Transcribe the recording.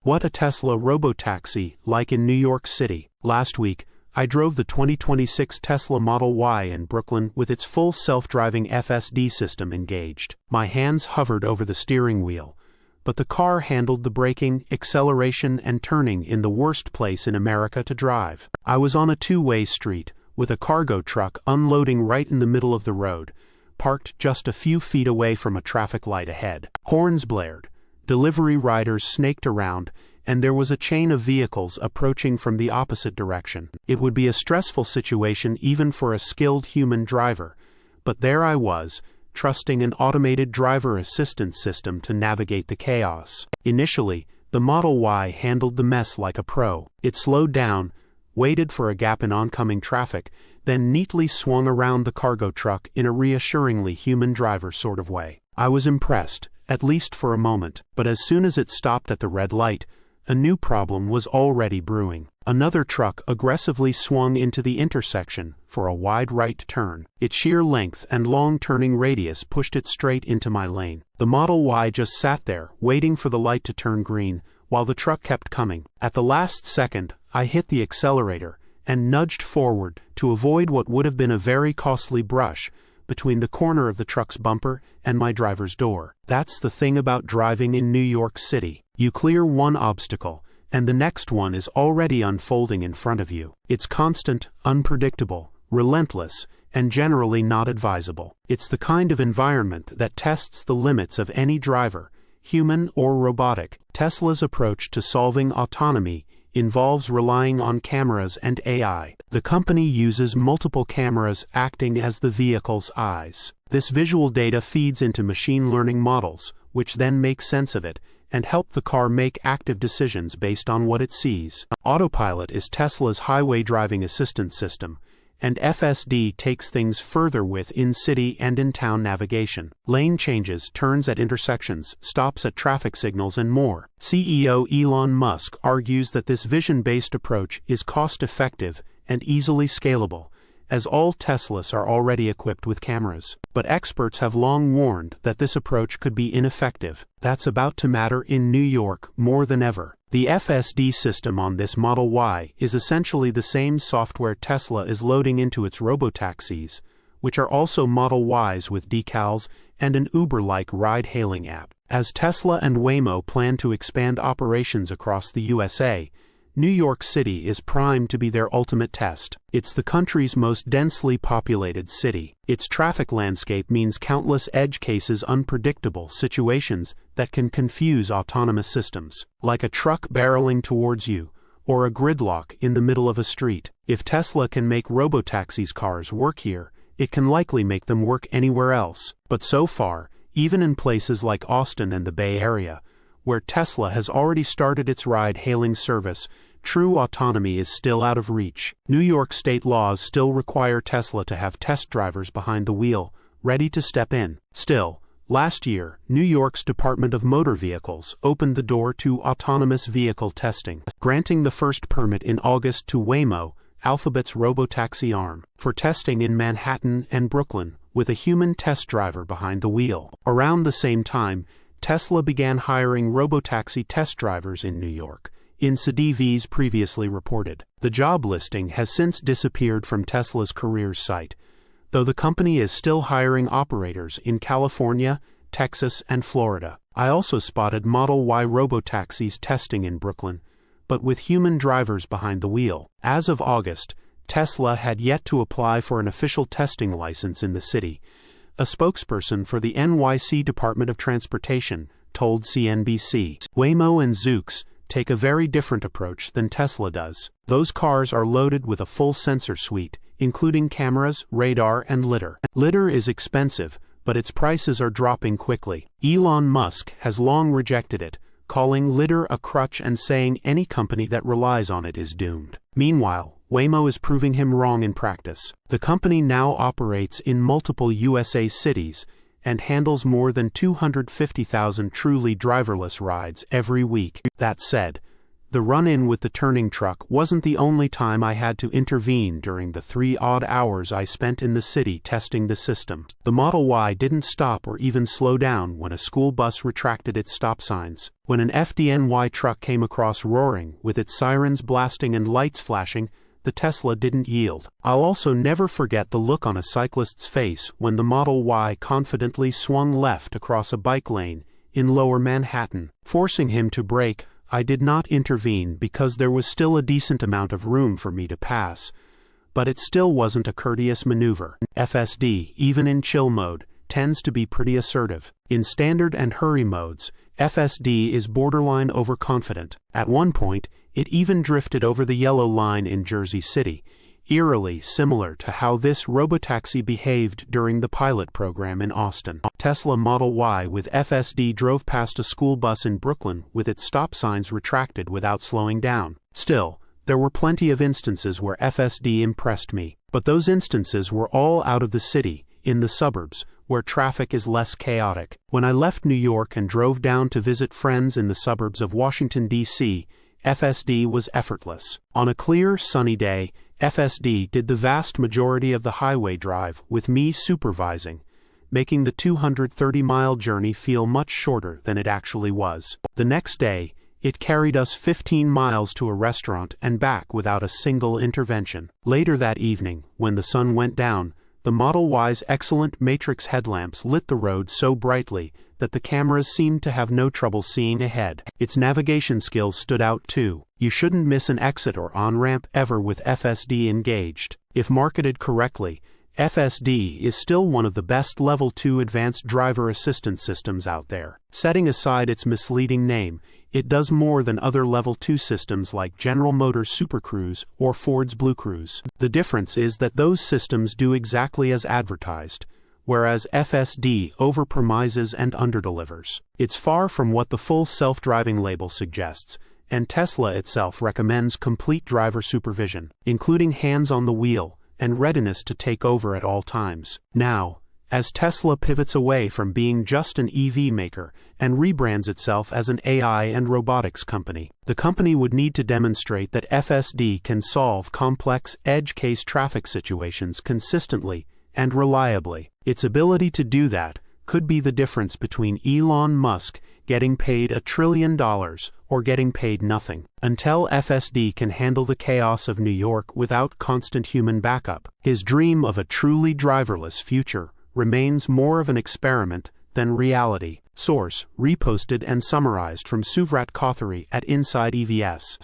What a Tesla Robotaxi like in New York City. Last week, I drove the 2026 Tesla Model Y in Brooklyn with its full self-driving FSD system engaged. My hands hovered over the steering wheel, but the car handled the braking, acceleration, and turning in the worst place in America to drive. I was on a two-way street, with a cargo truck unloading right in the middle of the road, parked just a few feet away from a traffic light ahead. Horns blared, delivery riders snaked around, and there was a chain of vehicles approaching from the opposite direction. It would be a stressful situation even for a skilled human driver, but there I was, trusting an automated driver assistance system to navigate the chaos. Initially, the Model Y handled the mess like a pro. It slowed down, waited for a gap in oncoming traffic, then neatly swung around the cargo truck in a reassuringly human driver sort of way. I was impressed, at least for a moment, but as soon as it stopped at the red light, a new problem was already brewing. Another truck aggressively swung into the intersection for a wide right turn. Its sheer length and long turning radius pushed it straight into my lane. The Model Y just sat there, waiting for the light to turn green, while the truck kept coming. At the last second, I hit the accelerator and nudged forward to avoid what would have been a very costly brush between the corner of the truck's bumper and my driver's door. That's the thing about driving in New York City. You clear one obstacle, and the next one is already unfolding in front of you. It's constant, unpredictable, relentless, and generally not advisable. It's the kind of environment that tests the limits of any driver, human or robotic. Tesla's approach to solving autonomy involves relying on cameras and AI. The company uses multiple cameras acting as the vehicle's eyes. This visual data feeds into machine learning models, which then make sense of it and help the car make active decisions based on what it sees. Autopilot is Tesla's highway driving assistance system, and FSD takes things further with in-city and in-town navigation. Lane changes, turns at intersections, stops at traffic signals, and more. CEO Elon Musk argues that this vision-based approach is cost-effective and easily scalable, as all Teslas are already equipped with cameras. But experts have long warned that this approach could be ineffective. That's about to matter in New York more than ever. The FSD system on this Model Y is essentially the same software Tesla is loading into its robotaxis, which are also Model Ys with decals and an Uber-like ride-hailing app. As Tesla and Waymo plan to expand operations across the USA, New York City is primed to be their ultimate test. It's the country's most densely populated city. Its traffic landscape means countless edge cases, unpredictable situations that can confuse autonomous systems, like a truck barreling towards you, or a gridlock in the middle of a street. If Tesla can make robotaxis cars work here, it can likely make them work anywhere else. But so far, even in places like Austin and the Bay Area, where Tesla has already started its ride-hailing service, true autonomy is still out of reach. New York state laws still require Tesla to have test drivers behind the wheel, ready to step in. Still, last year, New York's Department of Motor Vehicles opened the door to autonomous vehicle testing, granting the first permit in August to Waymo, Alphabet's robotaxi arm, for testing in Manhattan and Brooklyn, with a human test driver behind the wheel. Around the same time, Tesla began hiring robotaxi test drivers in New York, insideevs previously reported. The job listing has since disappeared from Tesla's careers site, though the company is still hiring operators in California, Texas, and Florida. I also spotted Model Y robotaxis testing in Brooklyn, but with human drivers behind the wheel. As of August, Tesla had yet to apply for an official testing license in the city. A spokesperson for the NYC Department of Transportation told CNBC. Waymo and Zoox take a very different approach than Tesla does. Those cars are loaded with a full sensor suite, including cameras, radar, and lidar. Lidar is expensive, but its prices are dropping quickly. Elon Musk has long rejected it, calling lidar a crutch and saying any company that relies on it is doomed. Meanwhile, Waymo is proving him wrong in practice. The company now operates in multiple USA cities and handles more than 250,000 truly driverless rides every week. That said, The run-in with the turning truck wasn't the only time I had to intervene during the 3 odd hours I spent in the city testing the system. The Model Y didn't stop or even slow down when a school bus retracted its stop signs. When an FDNY truck came across roaring, with its sirens blasting and lights flashing, the Tesla didn't yield. I'll also never forget the look on a cyclist's face when the Model Y confidently swung left across a bike lane in Lower Manhattan. Forcing him to brake, I did not intervene because there was still a decent amount of room for me to pass, but it still wasn't a courteous maneuver. FSD, even in chill mode, tends to be pretty assertive. In standard and hurry modes, FSD is borderline overconfident. At one point, it even drifted over the yellow line in Jersey City, eerily similar to how this Robotaxi behaved during the pilot program in Austin. Tesla Model Y with FSD drove past a school bus in Brooklyn with its stop signs retracted without slowing down. Still, there were plenty of instances where FSD impressed me, but those instances were all out of the city, in the suburbs, where traffic is less chaotic. When I left New York and drove down to visit friends in the suburbs of Washington, D.C., FSD was effortless. On a clear, sunny day, FSD did the vast majority of the highway drive with me supervising, making the 230-mile journey feel much shorter than it actually was. The next day, it carried us 15 miles to a restaurant and back without a single intervention. Later that evening, when the sun went down, the Model Y's excellent matrix headlamps lit the road so brightly that the cameras seemed to have no trouble seeing ahead. Its navigation skills stood out too. You shouldn't miss an exit or on-ramp ever with FSD engaged. If marketed correctly, FSD is still one of the best Level 2 advanced driver assistance systems out there. Setting aside its misleading name, it does more than other Level 2 systems like General Motors Super Cruise or Ford's Blue Cruise. The difference is that those systems do exactly as advertised, whereas FSD overpromises and underdelivers. It's far from what the full self-driving label suggests, and Tesla itself recommends complete driver supervision, including hands on the wheel and readiness to take over at all times. Now, as Tesla pivots away from being just an EV maker and rebrands itself as an AI and robotics company, the company would need to demonstrate that FSD can solve complex edge case traffic situations consistently and reliably. Its ability to do that could be the difference between Elon Musk getting paid $1 trillion or getting paid nothing. Until FSD can handle the chaos of New York without constant human backup, his dream of a truly driverless future remains more of an experiment than reality. Source: reposted and summarized from Suvrat Kothari at insideevs.